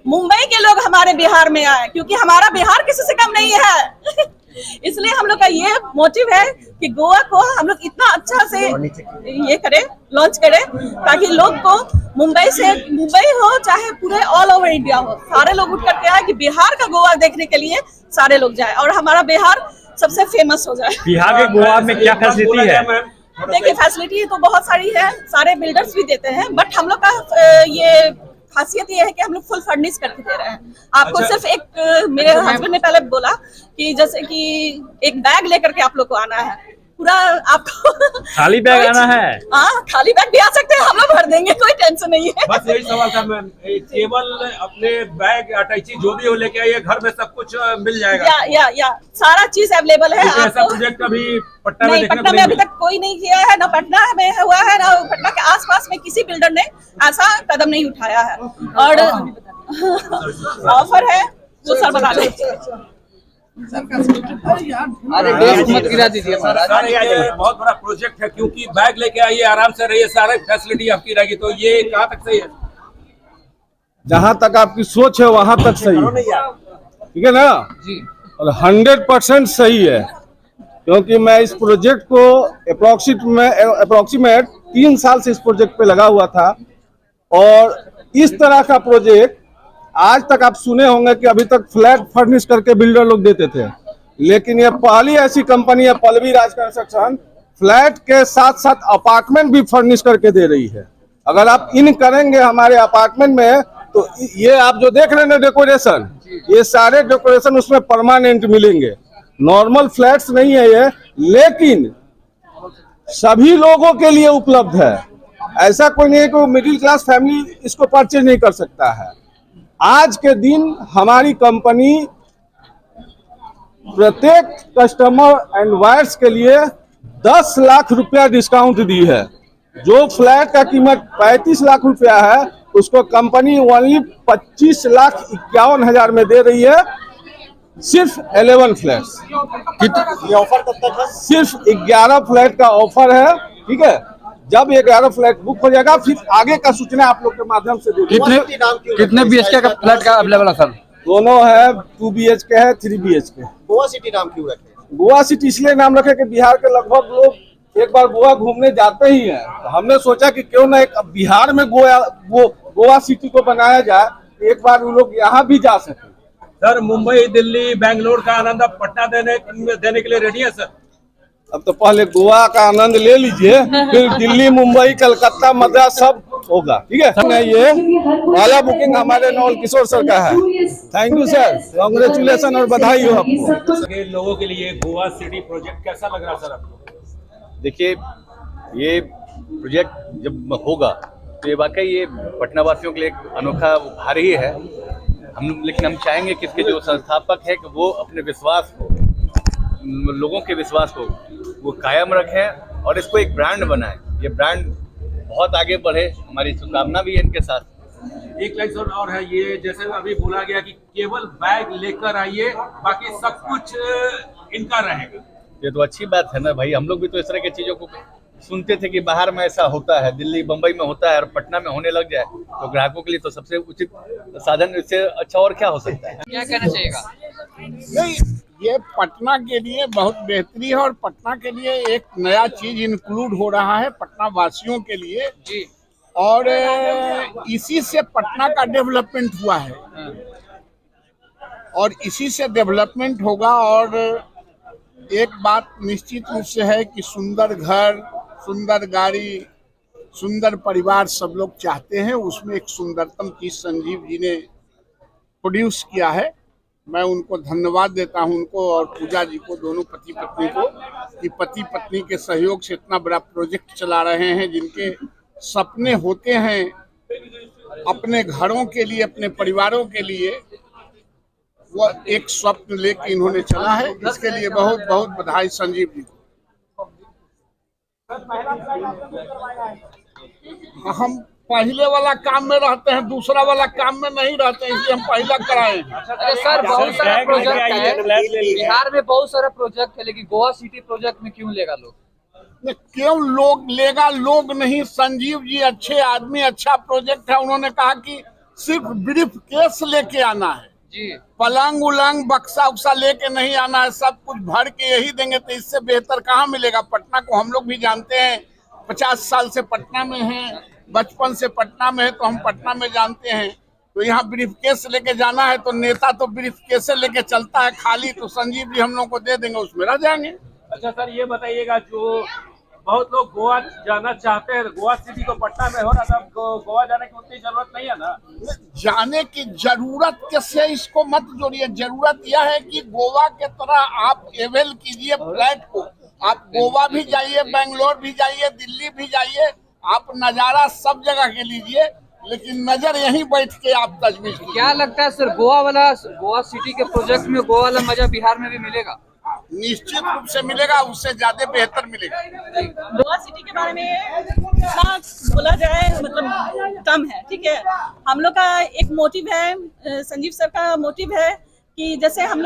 मुंबई के लोग हमारे बिहार में आए, क्योंकि हमारा बिहार किसी से कम नहीं है। इसलिए हम लोग का ये मोटिव है कि गोवा को हम लोग इतना अच्छा से ये करें, लॉन्च करें, ताकि लोग को मुंबई हो चाहे पूरे ऑल ओवर इंडिया हो, सारे लोग उठ करके आए कि बिहार का गोवा देखने के लिए सारे लोग जाए और हमारा बिहार सबसे फेमस हो जाए। बिहार के गोवा में क्या फैसिलिटी है? देखिए फैसिलिटी तो बहुत सारी है, सारे बिल्डर्स भी देते हैं, बट हम लोग का ये खासियत ये है कि हम लोग फुल फर्निश करके दे रहे हैं आपको। सिर्फ एक मेरे हस्बैंड ने पहले बोला कि जैसे कि एक बैग लेकर के आप लोग को आना है, पूरा आपको खाली बैग आना है। हाँ, खाली बैग भी आ सकते हैं, हम लोग भर देंगे, कोई टेंशन नहीं है। बस यही सवाल था मैम, केवल अपने बैग अटैची जो भी हो लेके आइए, घर में सब कुछ मिल जाएगा। या सारा चीज अवेलेबल है ऐसा आपको। प्रोजेक्ट अभी पटना में नहीं, देखने पटना को में अभी तक कोई नहीं किया है, ना पटना में हुआ है, ना पटना के आसपास में किसी बिल्डर ने ऐसा कदम नहीं उठाया है। और ऑफर है वो सर बता दें। अरे मत गिरा दीजिए सर, ये बहुत बड़ा प्रोजेक्ट है, क्योंकि बैग लेके आइए, आराम से रहिए, सारे फैसिलिटी आपकी रहेगी, तो ये कहाँ तक सही है? जहाँ तक आपकी सोच है वहां तक सही है, ठीक है ना जी, और 100% सही है, क्योंकि मैं इस प्रोजेक्ट को अप्रोक्सीमेट 3 साल से इस प्रोजेक्ट पे लगा हुआ था। और इस तरह का प्रोजेक्ट आज तक आप सुने होंगे कि अभी तक फ्लैट फर्निश करके बिल्डर लोग देते थे, लेकिन ये पहली ऐसी कंपनी है पल्लवी राज कंस्ट्रक्शन, फ्लैट के साथ साथ अपार्टमेंट भी फर्निश करके दे रही है। अगर आप इन करेंगे हमारे अपार्टमेंट में, तो ये आप जो देख रहे हैं डेकोरेशन, ये सारे डेकोरेशन उसमें परमानेंट मिलेंगे। नॉर्मल फ्लैट्स नहीं है ये, लेकिन सभी लोगों के लिए उपलब्ध है। ऐसा कोई नहीं है कि मिडिल क्लास फैमिली इसको परचेज नहीं कर सकता है। आज के दिन हमारी कंपनी प्रत्येक कस्टमर एंड वायर्स के लिए 10 लाख रुपया डिस्काउंट दी है। जो फ्लैट का कीमत 35 लाख रुपया है, उसको कंपनी ओनली 25,51,000 में दे रही है, सिर्फ 11 फ्लैट्स। ये ऑफर कब तक है? सिर्फ 11 फ्लैट का ऑफर है, ठीक है। जब 11 फ्लैट बुक हो जाएगा, फिर आगे का सूचना आप लोग के माध्यम से देंगे। कितने BHK का फ्लैट का अवेलेबल है सर? दोनों है, 2 BHK है, 3 BHK। गोवा सिटी नाम क्यों रखे? गोवा सिटी इसलिए नाम रखे कि बिहार के लगभग लोग एक बार गोवा घूमने जाते ही हैं, तो हमने सोचा कि क्यों ना एक बिहार में गोवा सिटी को बनाया जाए, एक बार वो लोग यहाँ भी जा सके। सर, मुंबई, दिल्ली, बेंगलोर का आनंद अब पटना देने के लिए रेडी है सर? अब तो पहले गोवा का आनंद ले लीजिए, फिर दिल्ली, मुंबई, कलकत्ता, मद्रास सब होगा, ठीक है। ये पहला बुकिंग हमारे नवल किशोर सर का है। थैंक यू सर, कांग्रेचुलेसन और बधाई हो आपको। लोगों के लिए गोवा सिटी प्रोजेक्ट कैसा लग रहा है सर आपको? देखिए, ये प्रोजेक्ट जब होगा तो ये वाकई ये पटना वासियों के लिए एक अनोखा उपहार ही है। लेकिन हम चाहेंगे कि इसके जो संस्थापक है कि वो अपने विश्वास को, लोगों के विश्वास को वो कायम रखें और इसको एक ब्रांड बनाएं। ये ब्रांड बहुत आगे बढ़े, हमारी शुभकामना भी है इनके साथ। एक लाइन सर और है, ये जैसे अभी बोला गया कि केवल बैग लेकर आइए, बाकी सब कुछ इनका रहेगा। ये तो अच्छी बात है ना भाई, हम लोग भी तो इस तरह की चीज़ों को सुनते थे कि बाहर में ऐसा होता है, दिल्ली बम्बई में होता है, और पटना में होने लग जाए तो ग्राहकों के लिए तो सबसे उचित साधन, इससे अच्छा और क्या हो सकता है। क्या कहना चाहिएगा? नहीं, ये पटना के लिए बहुत बेहतरी है और पटना के लिए एक नया चीज इंक्लूड हो रहा है पटना वासियों के लिए जी, और इसी से पटना का डेवलपमेंट हुआ है और इसी से डेवलपमेंट होगा। और एक बात निश्चित रूप से है कि सुंदर घर, सुंदर गाड़ी, सुंदर परिवार सब लोग चाहते हैं, उसमें एक सुंदरतम चीज संजीव जी ने प्रोड्यूस किया है। मैं उनको धन्यवाद देता हूं, उनको और पूजा जी को, दोनों पति पत्नी को, कि पति पत्नी के सहयोग से इतना बड़ा प्रोजेक्ट चला रहे हैं। जिनके सपने होते हैं अपने घरों के लिए, अपने परिवारों के लिए, वो एक स्वप्न लेके इन्होंने चला है। इसके लिए बहुत बहुत बधाई संजीव जी को। हम पहले वाला काम में रहते हैं, दूसरा वाला काम में नहीं रहते हैं, इसलिए हम पहला कराए। अरे सर, बहुत सारा प्रोजेक्ट है बिहार में, बहुत सारा प्रोजेक्ट है, लेकिन गोवा सिटी प्रोजेक्ट में क्यों लेगा लोग? क्यों लोग लेगा? लोग नहीं, संजीव जी अच्छे आदमी, अच्छा प्रोजेक्ट है। उन्होंने कहा कि सिर्फ ब्रीफ केस लेके आना है, जी पलंग उलंग बक्सा उक्सा लेके नहीं आना है, सब कुछ भर के यही देंगे तो इससे बेहतर कहाँ मिलेगा। पटना को हम लोग भी जानते हैं, 50 साल से पटना में हैं, बचपन से पटना में है, तो हम पटना में जानते हैं। तो यहाँ ब्रीफ केस लेके जाना है तो नेता तो ब्रीफ केस लेके चलता है खाली, तो संजीव जी हम लोग को दे देंगे, उसमें रह जाएंगे। अच्छा सर, ये बताइएगा, जो बहुत लोग गोवा जाना चाहते हैं, गोवा सिटी तो पटना में हो रहा था, गोवा जाने की उतनी जरूरत नहीं है ना? जाने की जरूरत कैसे, इसको मत जोड़िए। जरूरत यह है कि गोवा के तरह आप एवेल कीजिए फ्लैट को। आप गोवा भी जाइए, बेंगलोर भी जाइए, दिल्ली भी जाइए, आप नजारा सब जगह के लीजिए, लेकिन नजर यहीं बैठ के आप तजवीज कीजिए। क्या लगता है सर, गोवा सिटी के प्रोजेक्ट में गोवा वाला मजा बिहार में भी मिलेगा? निश्चित रूप से मिलेगा, उससे ज्यादा बेहतर मिलेगा। गोवा सिटी के बारे में इतना बोला जाए मतलब कम है, ठीक है। हम लोग का एक मोटिव है, संजीव सर का मोटिव है कि जैसे हम लोग